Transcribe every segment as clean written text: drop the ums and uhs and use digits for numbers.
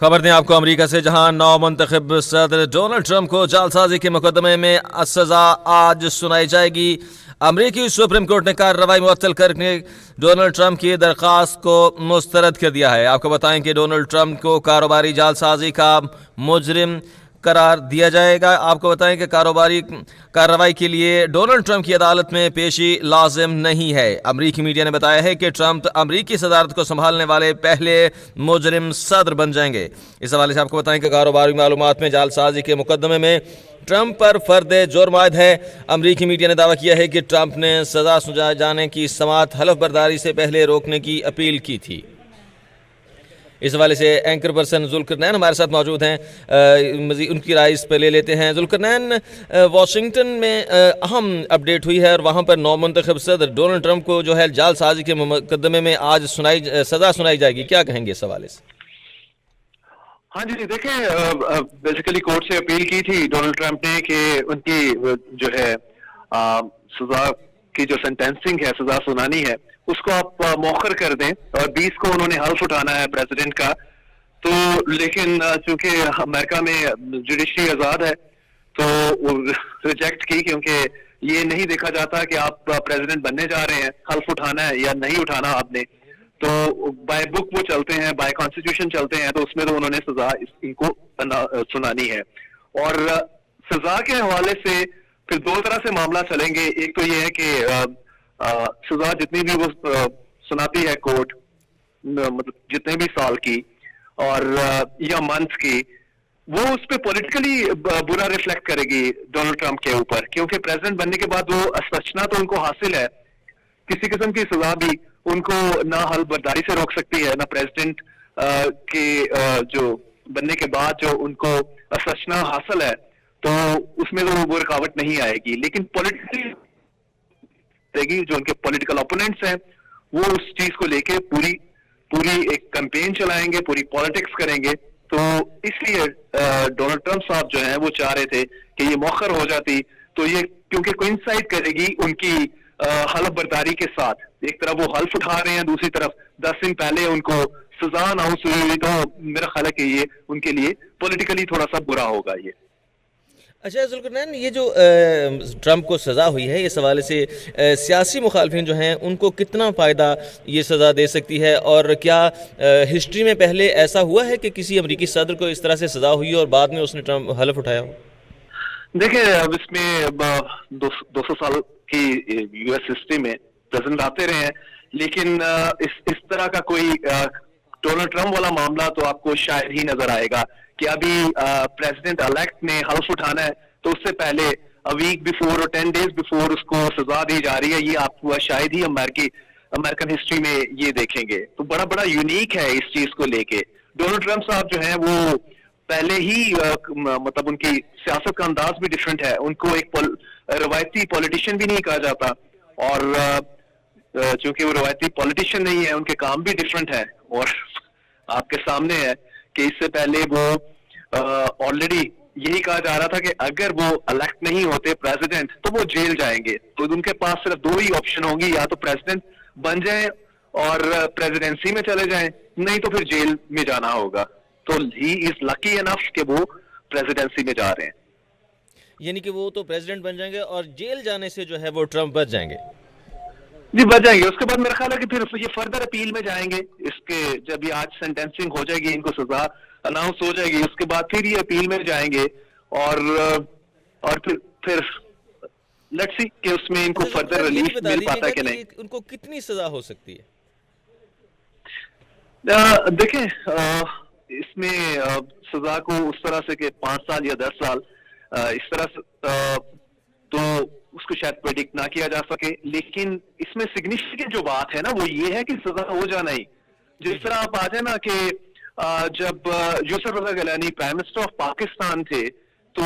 खबर दें आपको अमेरिका से, जहां नौ मुंतखब सदर डोनाल्ड ट्रंप को जालसाजी के मुकदमे में सजा आज सुनाई जाएगी। अमेरिकी सुप्रीम कोर्ट ने कार्रवाई मुअत्तल करके डोनाल्ड ट्रंप की दरख्वास्त को मुस्तरद कर दिया है। आपको बताएं कि डोनाल्ड ट्रंप को कारोबारी जालसाजी का मुजरिम करार दिया जाएगा। आपको बताएं कि कारोबारी कार्रवाई के लिए डोनाल्ड ट्रंप की अदालत में पेशी लाजिम नहीं है। अमरीकी मीडिया ने बताया है कि ट्रंप अमरीकी सदारत को संभालने वाले पहले मुजरिम सदर बन जाएंगे। इस हवाले से आपको बताएं कि कारोबारी मालूमात में जालसाजी के मुकदमे में ट्रंप पर फर्द जुर्म आयद है। अमरीकी मीडिया ने दावा किया है कि ट्रंप ने सजा सुनाए जाने की समाअत हलफ बर्दारी से पहले रोकने की अपील की थी। इस हवाले से एंकर पर्सन जुल्करनैन हमारे साथ मौजूद हैं, मज़ीद उनकी राय इस पर ले लेते हैं। जुल्करनैन, वाशिंगटन में अहम अपडेट हुई है और वहाँ पर नौ मुंतखब सदर डोनाल्ड ट्रंप को जो है जालसाजी के मुकदमे में आज सज़ा सुनाई जाएगी, क्या कहेंगे इस हवाले से? हाँ जी, देखें, बेसिकली कोर्ट से अपील की थी डोनाल्ड ट्रंप ने कि उनकी जो है सजा की जो सेंटेंसिंग है, सजा सुनानी है, उसको आप मौखर कर दें, और 20 को उन्होंने हल्फ उठाना है प्रेसिडेंट का। तो लेकिन चूंकि अमेरिका में जुडिशरी आजाद है तो वो रिजेक्ट की, क्योंकि ये नहीं देखा जाता कि आप प्रेसिडेंट बनने जा रहे हैं, हल्फ उठाना है या नहीं उठाना आपने। तो बाय बुक वो चलते हैं, बाय कॉन्स्टिट्यूशन चलते हैं, तो उसमें तो उन्होंने सजा इनको सुनानी है। और सजा के हवाले से फिर दो तरह से मामला चलेंगे। एक तो ये है कि सजा जितनी भी वो सुनाती है कोर्ट, मतलब जितने भी साल की और या मंथ की, वो उस पर पॉलिटिकली बुरा रिफ्लेक्ट करेगी डोनाल्ड ट्रंप के ऊपर, क्योंकि प्रेसिडेंट बनने के बाद वो असचना तो उनको हासिल है, किसी किस्म की सजा भी उनको ना हल बर्दारी से रोक सकती है, ना प्रेसिडेंट के जो बनने के बाद जो उनको असचना हासिल है, तो उसमें तो वो रुकावट नहीं आएगी। लेकिन पॉलिटिकली जो उनके पॉलिटिकल ओपोनेंट्स हैं, वो उस चीज को लेके पूरी एक कैंपेन चलाएंगे, पूरी पॉलिटिक्स करेंगे। तो इसलिए डोनाल्ड ट्रंप साहब जो हैं वो चाह रहे थे कि ये मौखर हो जाती, तो ये क्योंकि कोइंसाइड करेगी उनकी हल्फ बर्दारी के साथ। एक तरफ वो हल्फ उठा रहे हैं, दूसरी तरफ 10 दिन पहले उनको सजा अनाउंस हुई, तो मेरा ख्याल है कि ये उनके लिए पॉलिटिकली थोड़ा सा बुरा होगा ये। अच्छा जुल्करनैन, ये जो ट्रंप को सज़ा हुई है, इस हवाले से सियासी मुखालफिन जो हैं उनको कितना फ़ायदा ये सज़ा दे सकती है, और क्या हिस्ट्री में पहले ऐसा हुआ है कि किसी अमरीकी सदर को इस तरह से सज़ा हुई और बाद में उसने ट्रंप हलफ उठाया हो? देखिए, अब इसमें 200 साल की यूएस हिस्ट्री में प्रेसिडेंट आते रहे हैं, लेकिन इस तरह का कोई डोनाल्ड ट्रंप वाला मामला तो आपको शायद ही नजर आएगा कि अभी प्रेसिडेंट इलेक्ट ने हल्फ उठाना है, तो उससे पहले वीक बिफोर और 10 डेज बिफोर उसको सजा दी जा रही है। ये आप शायद ही अमेरिकन हिस्ट्री में ये देखेंगे। तो बड़ा यूनिक है इस चीज को लेके। डोनाल्ड ट्रंप साहब जो है वो पहले ही मतलब उनकी सियासत का अंदाज भी डिफरेंट है, उनको एक रवायती पॉलिटिशियन भी नहीं कहा जाता, और चूंकि वो रवायती पॉलिटिशियन नहीं है, उनके काम भी डिफरेंट है। और आपके सामने है कि इससे पहले वो ऑलरेडी यही कहा जा रहा था कि अगर वो इलेक्ट नहीं होते प्रेसिडेंट तो वो जेल जाएंगे। तो उनके पास सिर्फ दो ही ऑप्शन होंगी, या तो प्रेसिडेंट बन जाएं और प्रेसिडेंसी में चले जाएं, नहीं तो फिर जेल में जाना होगा। तो ही इज लकी इनफ कि वो प्रेसिडेंसी में जा रहे हैं। यानी कि वो तो प्रेसिडेंट बन जाएंगे और जेल जाने से जो है वो ट्रंप बच जाएंगे। जी, बच जाएंगे। उसके बाद मेरा ख्याल है कि फिर ये फर्दर अपील में जाएंगे। इसके जब ये आज सेंटेंसिंग हो जाएगी, इनको सजा अनाउंस हो जाएगी, उसके बाद फिर ये अपील में जाएंगे, और फिर लेट्स सी कि उसमें इनको फर्दर रिलीफ मिल पाता है कि नहीं। उनको कितनी सजा हो सकती है? देखें, इसमें सजा को उस तरह से कि 5 साल या 10 साल इस तरह से तो उसको शायद प्रेडिक्ट ना किया जा सके, लेकिन इसमें सिग्निफिकेंट जो बात है ना वो ये है कि सजा हो जाना ही। जिस तरह आप आ जाए ना कि जब Yousuf Raza Gilani prime minister of Pakistan थे, तो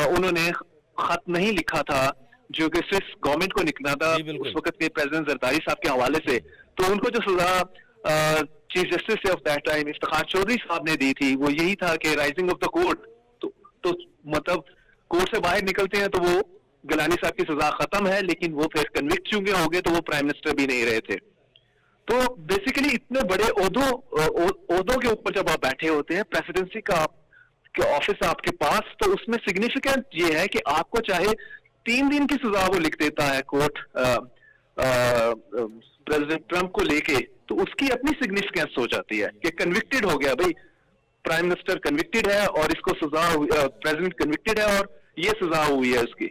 उन्होंने खत नहीं लिखा था जो कि स्विस गवर्नमेंट को निकला था उस वक्त के प्रेसिडेंट जरदारी साहब के हवाले से। तो उनको जो सजा chief justice of that time Iftikhar Chaudhry साहब ने दी थी वो यही था कि राइजिंग ऑफ द कोर्ट, तो मतलब कोर्ट से बाहर निकलते हैं तो वो गिलानी साहब की सजा खत्म है, लेकिन वो फिर कन्विक्ट चुके हो गए तो वो प्राइम मिनिस्टर भी नहीं रहे थे। तो बेसिकली इतने बड़े ओहदों के ऊपर जब आप बैठे होते हैं, प्रेसिडेंसी का आपके ऑफिस आपके पास, तो उसमें सिग्निफिकेंट ये है कि आपको चाहे 3 दिन की सजा वो लिख देता है कोर्ट प्रेसिडेंट ट्रंप को लेके, तो उसकी अपनी सिग्निफिकेंस हो जाती है कि कन्विक्टेड हो गया भाई, प्राइम मिनिस्टर कन्विक्टेड है और इसको सजा, प्रेसिडेंट कन्विक्टेड है और ये सजा हुई है उसकी।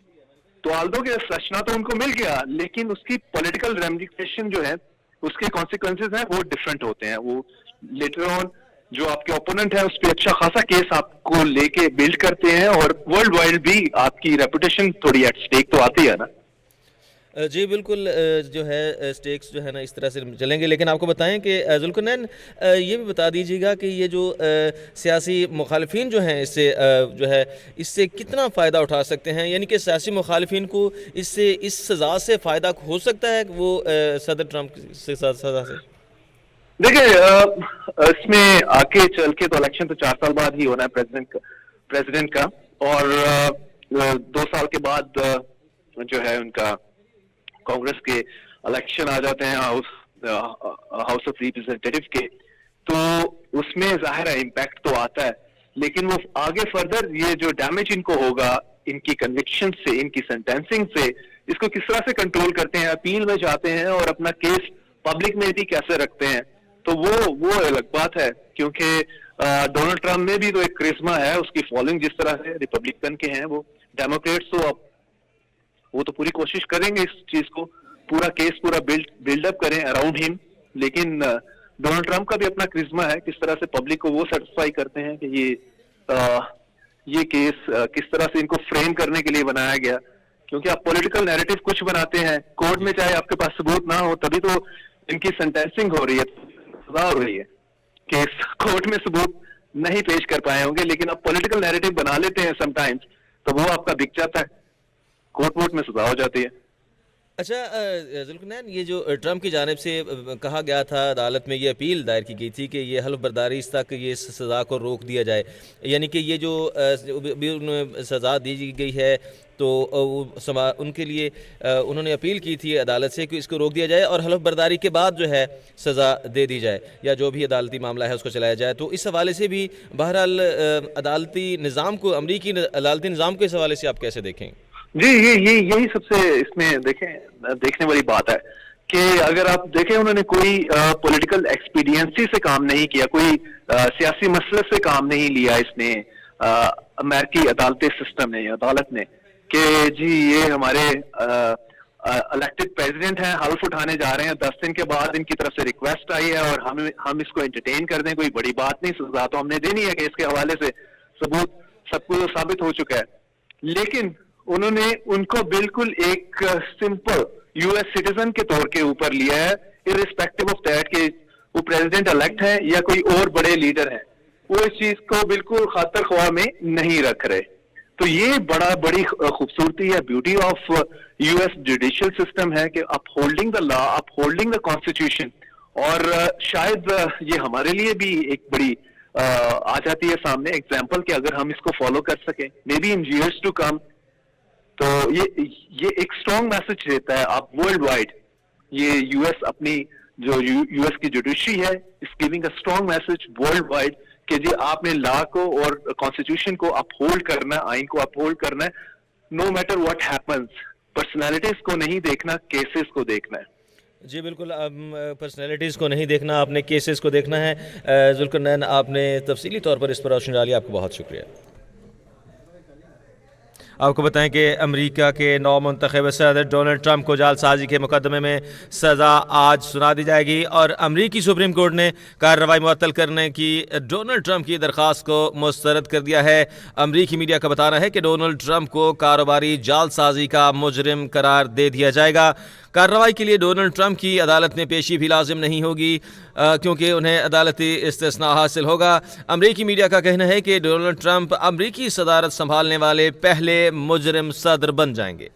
तो आल्दो के सचना तो उनको मिल गया, लेकिन उसकी पॉलिटिकल रेमिफिकेशन जो है, उसके कॉन्सिक्वेंसेस हैं, वो डिफरेंट होते हैं। वो लेटर ऑन जो आपके ओपोनेंट है उस पर अच्छा खासा केस आपको लेके बिल्ड करते हैं, और वर्ल्ड वाइड भी आपकी रेपुटेशन थोड़ी एट स्टेक तो आती है ना। जी बिल्कुल, जो है स्टेक्स जो है ना इस तरह से चलेंगे, लेकिन आपको बताएं कि जुल्करनैन ये भी बता दीजिएगा कि ये जो सियासी मुखालिफिन जो हैं इससे जो है इससे कितना फ़ायदा उठा सकते हैं, यानी कि सियासी मुखालिफिन को इससे इस सज़ा से फ़ायदा हो सकता है कि वो सदर ट्रंप से सज़ा से? देखिए इसमें आगे चल के तो इलेक्शन तो 4 साल बाद ही होना है प्रेसिडेंट का, और 2 साल के बाद जो है उनका कांग्रेस के इलेक्शन आ जाते हैं हाउस ऑफ रिप्रेजेंटेटिव के, तो उसमें जाहिर है इम्पैक्ट तो आता है, लेकिन वो आगे फर्दर ये जो डैमेज इनको होगा इनकी कन्विक्शन से, इनकी सेंटेंसिंग से, इसको किस तरह से कंट्रोल करते हैं, अपील में जाते हैं और अपना केस पब्लिक में भी कैसे रखते हैं, तो वो अलग बात है। क्योंकि डोनाल्ड ट्रंप में भी तो एक क्रिस्मा है, उसकी फॉलोइंग जिस तरह से रिपब्लिकन के हैं, वो डेमोक्रेट्स तो अब वो तो पूरी कोशिश करेंगे इस चीज को, पूरा केस पूरा बिल्डअप करें अराउंड हिम, लेकिन डोनाल्ड ट्रंप का भी अपना क्रिस्मा है, किस तरह से पब्लिक को वो सेटिस्फाई करते हैं कि ये केस किस तरह से इनको फ्रेम करने के लिए बनाया गया। क्योंकि आप पॉलिटिकल नैरेटिव कुछ बनाते हैं, कोर्ट में चाहे आपके पास सबूत ना हो तभी तो इनकी सेंटेंसिंग हो रही है, सजा हो रही है, केस कोर्ट में सबूत नहीं पेश कर पाए होंगे, लेकिन आप पॉलिटिकल नैरेटिव बना लेते हैं समटाइम्स, तो वो आपका बिक जाता है, कोर्ट वोट में सजा हो जाती है। अच्छा जुल्करनैन, ये जो ट्रंप की जानिब से कहा गया था, अदालत में ये अपील दायर की गई थी कि ये हल्फ बर्दारी तक ये सज़ा को रोक दिया जाए, यानी कि ये जो सज़ा दी गई है तो उनके लिए उन्होंने अपील की थी अदालत से कि इसको रोक दिया जाए और हल्फ बर्दारी के बाद जो है सज़ा दे दी जाए, या जो भी अदालती मामला है उसको चलाया जाए। तो इस हवाले से भी बहरहाल अदालती निज़ाम को, अमरीकी अदालती निज़ाम को इस हवाले से आप कैसे देखें? जी, यही सबसे इसमें देखने वाली बात है कि अगर आप देखें, उन्होंने कोई पॉलिटिकल एक्सपीडियंसी से काम नहीं किया, कोई सियासी मसले से काम नहीं लिया इसने, अमेरिकी अदालती सिस्टम ने, अदालत ने, कि जी ये हमारे इलेक्टेड प्रेसिडेंट हैं, हल्फ उठाने जा रहे हैं, 10 दिन के बाद इनकी तरफ से रिक्वेस्ट आई है और हम इसको एंटरटेन कर दें, कोई बड़ी बात नहीं, सजा तो हमने देनी है कि इसके हवाले से सबूत सब कुछ साबित हो चुका है। लेकिन उन्होंने उनको बिल्कुल एक सिंपल यूएस सिटीजन के तौर के ऊपर लिया है, इररिस्पेक्टिव ऑफ दैट कि वो प्रेसिडेंट इलेक्ट है या कोई और बड़े लीडर हैं, वो इस चीज को बिल्कुल खातर ख्वाह में नहीं रख रहे। तो ये बड़ी खूबसूरती है, beauty of US judicial system है कि upholding the law, upholding the constitution, और शायद ये हमारे लिए भी एक बड़ी आ जाती है सामने एग्जाम्पल कि अगर हम इसको फॉलो कर सकें, may be in years to come, तो ये एक स्ट्रॉन्ग मैसेज देता है आप वर्ल्ड वाइड। ये यूएस अपनी जो यूएस की जुडिशरी है, इस giving a strong message world wide कि जी आपने लॉ को और कॉन्स्टिट्यूशन को अपहोल्ड करना है, आइन को अपहोल्ड करना है, no matter what happens. Personalities को नहीं देखना, केसेस को देखना है। जी बिल्कुल, पर्सनैलिटीज़ को नहीं देखना, आपने केसेस को देखना है। जुल्करनैन, आपने तफसीली तौर पर इस पर रोशनी डाली, आपको बहुत शुक्रिया। आपको बताएं कि अमेरिका के नौमुंतखब सदर डोनाल्ड ट्रंप को जालसाजी के मुकदमे में सज़ा आज सुना दी जाएगी, और अमेरिकी सुप्रीम कोर्ट ने कार्रवाई मुअत्तल करने की डोनाल्ड ट्रंप की दरख्वास्त को मुस्तरद कर दिया है। अमेरिकी मीडिया का बताना है कि डोनाल्ड ट्रंप को कारोबारी जालसाजी का मुजरिम करार दे दिया जाएगा। कार्रवाई के लिए डोनाल्ड ट्रंप की अदालत में पेशी भी लाजिम नहीं होगी, क्योंकि उन्हें अदालती इस्तिस्ना हासिल होगा। अमरीकी मीडिया का कहना है कि डोनाल्ड ट्रंप अमरीकी सदारत संभालने वाले पहले मुजरिम सदर बन जाएंगे।